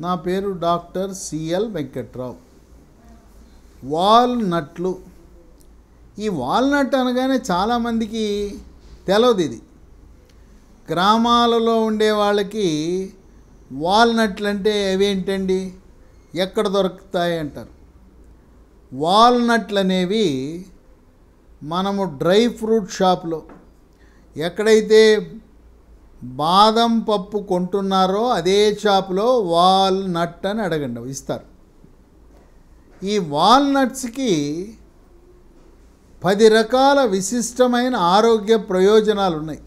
నా పేరు doctor CL Venkatrao. వాల్నట్లు, ఈ వాల్నట్ అనగానే చాలామందికి తెలియదు. ఇది గ్రామాలలో ఉండే వాళ్ళకి వాల్నట్లు అంటే అవేంటండి, ఎక్కడ దొరుకుతాయి అంటారు. వాల్నట్లు అనేవి మనము డ్రై ఫ్రూట్ షాప్లో ఎక్కడైతే బాదం పప్పు కొంటున్నారో అదే షాపులో వాల్నట్ అని అడగండి, ఇస్తారు. ఈ వాల్నట్స్కి 10 రకాల విశిష్టమైన ఆరోగ్య ప్రయోజనాలు ఉన్నాయి.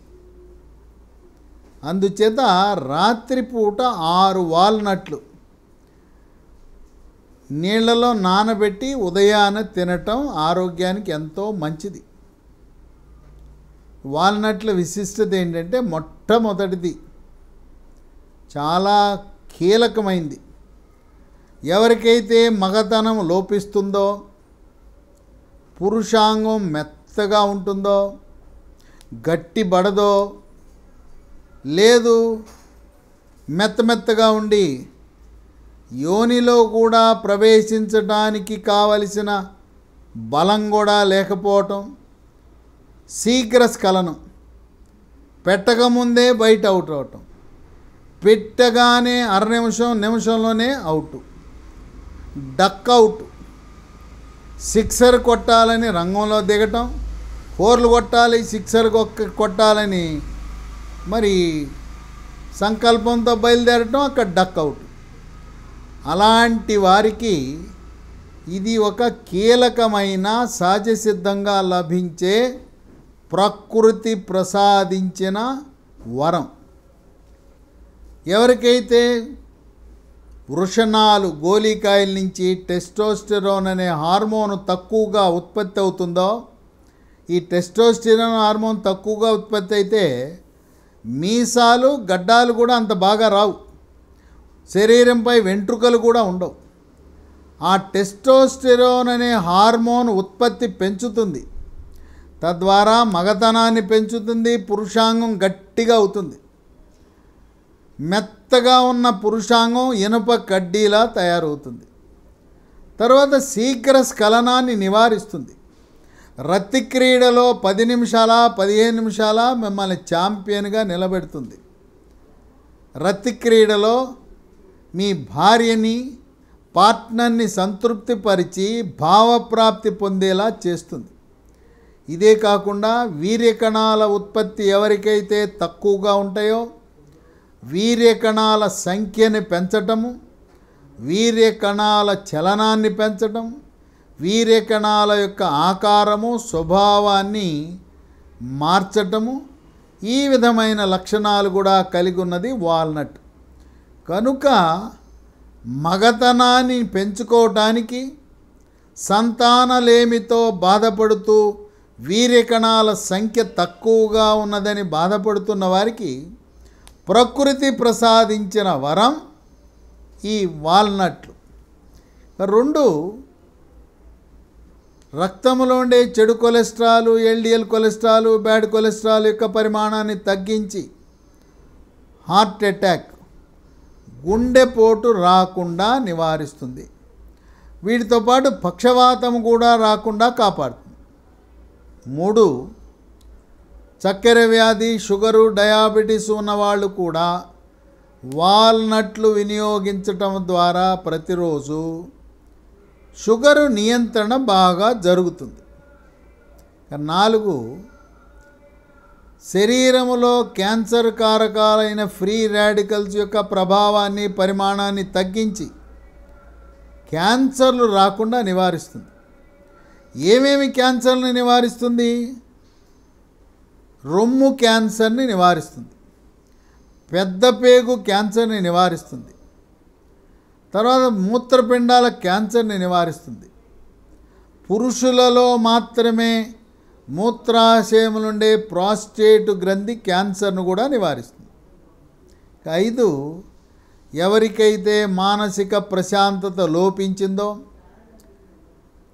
అందుచేత రాత్రిపూట 6 వాల్నట్లు నీళ్ళలో నానబెట్టి ఉదయాన తినటం ఆరోగ్యానికి ఎంతో మంచిది. వాల్నట్ల విశిష్టత ఏంటంటే, మొట్టమొదటిది చాలా కీలకమైంది. ఎవరికైతే మగతనం లోపిస్తుందో, పురుషాంగం మెత్తగా ఉంటుందో, గట్టిబడదో, లేదు మెత్తగా ఉండి యోనిలో కూడా ప్రవేశించడానికి కావలసిన బలం కూడా లేకపోవటం, శీఘ్రస్ఖలనం, పెట్టకముందే బయట అవుట్ అవటం, పెట్టగానే నిమిషంలోనే అవుట్, డక్ అవుట్, సిక్సర్ కొట్టాలని రంగంలో దిగటం, 4లు కొట్టాలి, సిక్సర్ కొట్టాలని మరి సంకల్పంతో బయలుదేరటం, అక్కడ డక్ అవుట్. అలాంటి వారికి ఇది ఒక కీలకమైన సహజసిద్ధంగా లభించే ప్రకృతి ప్రసాదించిన వరం. ఎవరికైతే వృషణాలు, గోలీకాయల నుంచి టెస్టోస్టెరోన్ అనే హార్మోన్ తక్కువగా ఉత్పత్తి అవుతుందో, ఈ టెస్టోస్టెరోన్ హార్మోన్ తక్కువగా ఉత్పత్తి అయితే మీసాలు, గడ్డాలు కూడా అంత బాగా రావు, శరీరంపై వెంట్రుకలు కూడా ఉండవు. ఆ టెస్టోస్టెరోన్ అనే హార్మోన్ ఉత్పత్తి పెంచుతుంది, తద్వారా మగతనాన్ని పెంచుతుంది, పురుషాంగం గట్టిగా అవుతుంది. మెత్తగా ఉన్న పురుషాంగం ఇనుప కడ్డీలా తయారవుతుంది. తర్వాత శీఘ్రస్ఖలనాన్ని నివారిస్తుంది. రతి క్రీడలో 10 నిమిషాల 15 నిమిషాల మిమ్మల్ని ఛాంపియన్గా నిలబెడుతుంది. రతి క్రీడలో మీ భార్యని, పార్ట్నర్ని సంతృప్తిపరిచి భావప్రాప్తి పొందేలా చేస్తుంది. ఇదే కాకుండా వీర్యకణాల ఉత్పత్తి ఎవరికైతే తక్కువగా ఉంటాయో వీర్యకణాల సంఖ్యని పెంచటము, వీర్యకణాల చలనాన్ని పెంచటం, వీర్యకణాల యొక్క ఆకారము, స్వభావాన్ని మార్చటము, ఈ విధమైన లక్షణాలు కూడా కలిగి ఉన్నది వాల్నట్. కనుక మగతనాన్ని పెంచుకోవటానికి, సంతానలేమితో బాధపడుతూ వీర్యకణాల సంఖ్య తక్కువగా ఉన్నదని బాధపడుతున్న వారికి ప్రకృతి ప్రసాదించిన వరం ఈ వాల్నట్లు. 2, రక్తంలో ఉండే చెడు cholesterol, LDL cholesterol, bad cholesterol యొక్క పరిమాణాన్ని తగ్గించి హార్ట్ అటాక్, గుండెపోటు రాకుండా నివారిస్తుంది. వీటితో పాటు పక్షవాతం కూడా రాకుండా కాపాడుతుంది. 3, చక్కెర వ్యాధి, షుగరు, డయాబెటీస్ ఉన్నవాళ్ళు కూడా వాల్నట్లు వినియోగించటం ద్వారా ప్రతిరోజు షుగరు నియంత్రణ బాగా జరుగుతుంది. 4, శరీరములో క్యాన్సర్ కారకాలైన ఫ్రీ రాడికల్స్ యొక్క ప్రభావాన్ని, పరిమాణాన్ని తగ్గించి క్యాన్సర్లు రాకుండా నివారిస్తుంది. ఏమేమి క్యాన్సర్ని నివారిస్తుంది? రొమ్ము క్యాన్సర్ని నివారిస్తుంది, పెద్ద పేగు క్యాన్సర్ని నివారిస్తుంది, తర్వాత మూత్రపిండాల క్యాన్సర్ని నివారిస్తుంది. పురుషులలో మాత్రమే మూత్రాశయములుండే ప్రాస్టేట్ గ్రంథి క్యాన్సర్ను కూడా నివారిస్తుంది. 5, ఎవరికైతే మానసిక ప్రశాంతత లోపించిందో,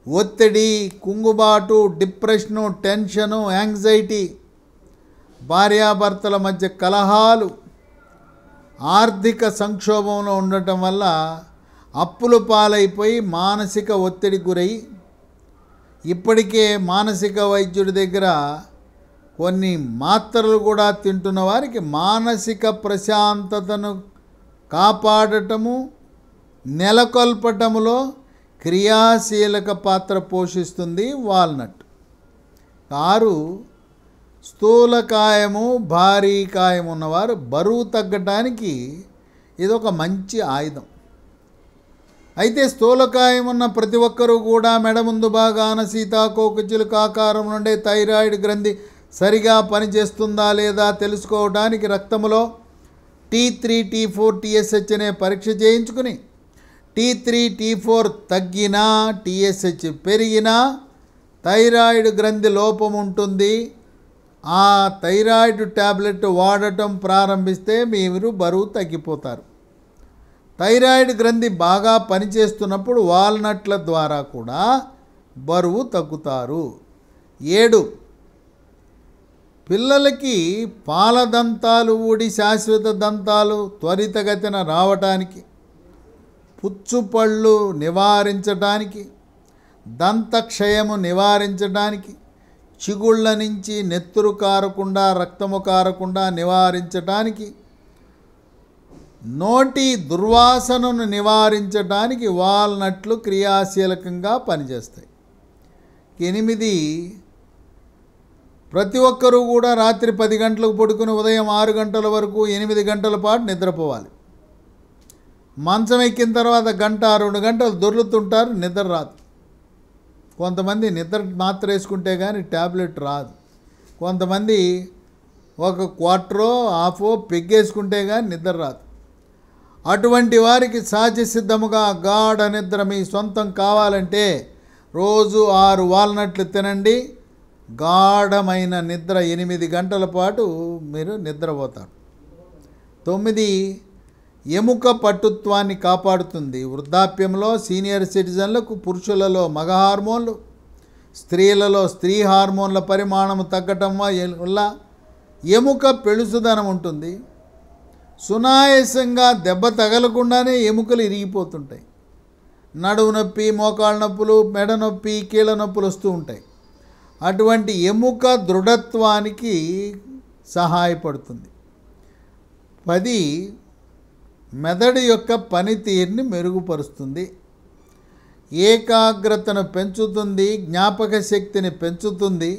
ఒత్తిడి, కుంగుబాటు, డిప్రెషను, టెన్షను, యాంగ్జైటీ, భార్యాభర్తల మధ్య కలహాలు, ఆర్థిక సంక్షోభంలో ఉండటం వల్ల అప్పుల పాలైపోయి మానసిక ఒత్తిడికి గురై ఇప్పటికే మానసిక వైద్యుడి దగ్గర కొన్ని మాత్రలు కూడా తింటున్న వారికి మానసిక ప్రశాంతతను కాపాడటము నెలకొల్పటములో క్రియాశీలక పాత్ర పోషిస్తుంది వాల్నట్. 6 స్థూలకాయము భారీ కాయం ఉన్నవారు బరువు తగ్గటానికి ఇదొక మంచి ఆయుధం. అయితే స్థూలకాయం ఉన్న ప్రతి ఒక్కరూ కూడా మెడ ముందు భాగాన సీతాకోకచిలుక ఆకారం నుండే థైరాయిడ్ గ్రంథి సరిగా పనిచేస్తుందా లేదా తెలుసుకోవడానికి రక్తంలో T3 T4 TSH అనే పరీక్ష చేయించుకుని T3 T4 తగ్గినా TSH పెరిగినా థైరాయిడ్ గ్రంథి లోపం ఉంటుంది. ఆ థైరాయిడ్ ట్యాబ్లెట్ వాడటం ప్రారంభిస్తే మీరు బరువు తగ్గిపోతారు. థైరాయిడ్ గ్రంథి బాగా పనిచేస్తున్నప్పుడు వాల్నట్ల ద్వారా కూడా బరువు తగ్గుతారు. 7 పిల్లలకి పాల దంతాలు ఊడి శాశ్వత దంతాలు త్వరితగతిన రావటానికి, పుచ్చుపళ్ళు నివారించడానికి, దంతక్షయము నివారించడానికి, చిగుళ్ళ నుంచి నెత్తురు కారకుండా రక్తము కారకుండా నివారించడానికి, నోటి దుర్వాసనను నివారించడానికి వాల్నట్లు క్రియాశీలకంగా పనిచేస్తాయి. 8 ప్రతి ఒక్కరూ కూడా రాత్రి 10 గంటలకు పడుకుని ఉదయం 6 గంటల వరకు 8 గంటల పాటు నిద్రపోవాలి. మంచం ఎక్కిన తర్వాత 1 గంట 2 గంటలు దొర్లుతుంటారు, నిద్ర రాదు. కొంతమంది నిద్ర మాత్ర వేసుకుంటే కానీ ట్యాబ్లెట్ రాదు. కొంతమంది ఒక క్వార్టరో హాఫో పెగ్గేసుకుంటే కానీ నిద్ర రాదు. అటువంటి వారికి సహజ సిద్ధముగా గాఢ నిద్ర మీ సొంతం కావాలంటే రోజు 6 వాల్నట్లు తినండి. గాఢమైన నిద్ర 8 గంటల పాటు మీరు నిద్రపోతారు. 9 ఎముక పటుత్వాన్ని కాపాడుతుంది. వృద్ధాప్యంలో సీనియర్ సిటిజన్లకు పురుషులలో మగ హార్మోన్లు, స్త్రీలలో స్త్రీ హార్మోన్ల పరిమాణం తగ్గటం వల్ల ఎముక పెళుసుదనం ఉంటుంది. సునాయాసంగా దెబ్బ తగలకుండానే ఎముకలు ఇరిగిపోతుంటాయి. నడుము నొప్పి, మోకాళ్ళ నొప్పులు, మెడ నొప్పి, కీళ్ళ నొప్పులు వస్తూ ఉంటాయి. అటువంటి ఎముక దృఢత్వానికి సహాయపడుతుంది. 10 మెదడు యొక్క పనితీరుని మెరుగుపరుస్తుంది. ఏకాగ్రతను పెంచుతుంది, జ్ఞాపక శక్తిని పెంచుతుంది.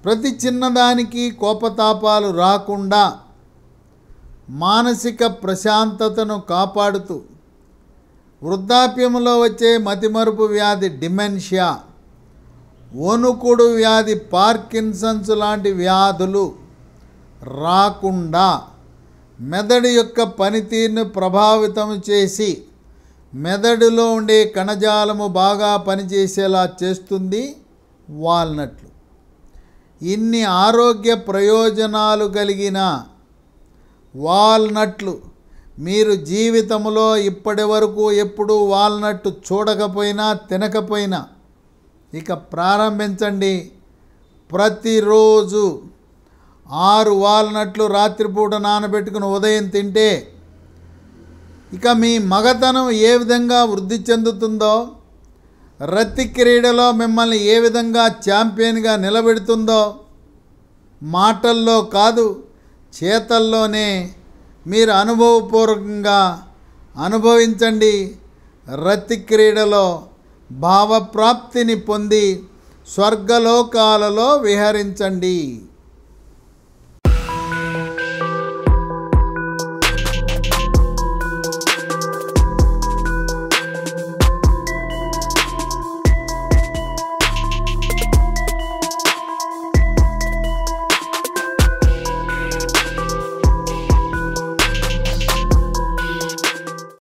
ప్రతి చిన్నదానికి కోపతాపాలు రాకుండా మానసిక ప్రశాంతతను కాపాడుతూ వృద్ధాప్యంలో వచ్చే మతిమరుపు వ్యాధి డిమెన్షియా, వణుకుడు వ్యాధి, పార్కిన్సన్స్ లాంటి వ్యాధులు రాకుండా మెదడు యొక్క పనితీరును ప్రభావితం చేసి మెదడులో ఉండే కణజాలము బాగా పనిచేసేలా చేస్తుంది వాల్నట్లు. ఇన్ని ఆరోగ్య ప్రయోజనాలు కలిగిన వాల్నట్లు మీరు జీవితంలో ఇప్పటి వరకు ఎప్పుడూ వాల్నట్ చూడకపోయినా తినకపోయినా ఇక ప్రారంభించండి. ప్రతిరోజు 6 వాల్నట్లు రాత్రిపూట నానబెట్టుకుని ఉదయం తింటే ఇక మీ మగతనం ఏ విధంగా వృద్ధి చెందుతుందో, రతి క్రీడలో మిమ్మల్ని ఏ విధంగా ఛాంపియన్గా నిలబెడుతుందో మాటల్లో కాదు చేతల్లోనే మీరు అనుభవపూర్వకంగా అనుభవించండి. రతి క్రీడలో భావప్రాప్తిని పొంది స్వర్గలోకాలలో విహరించండి.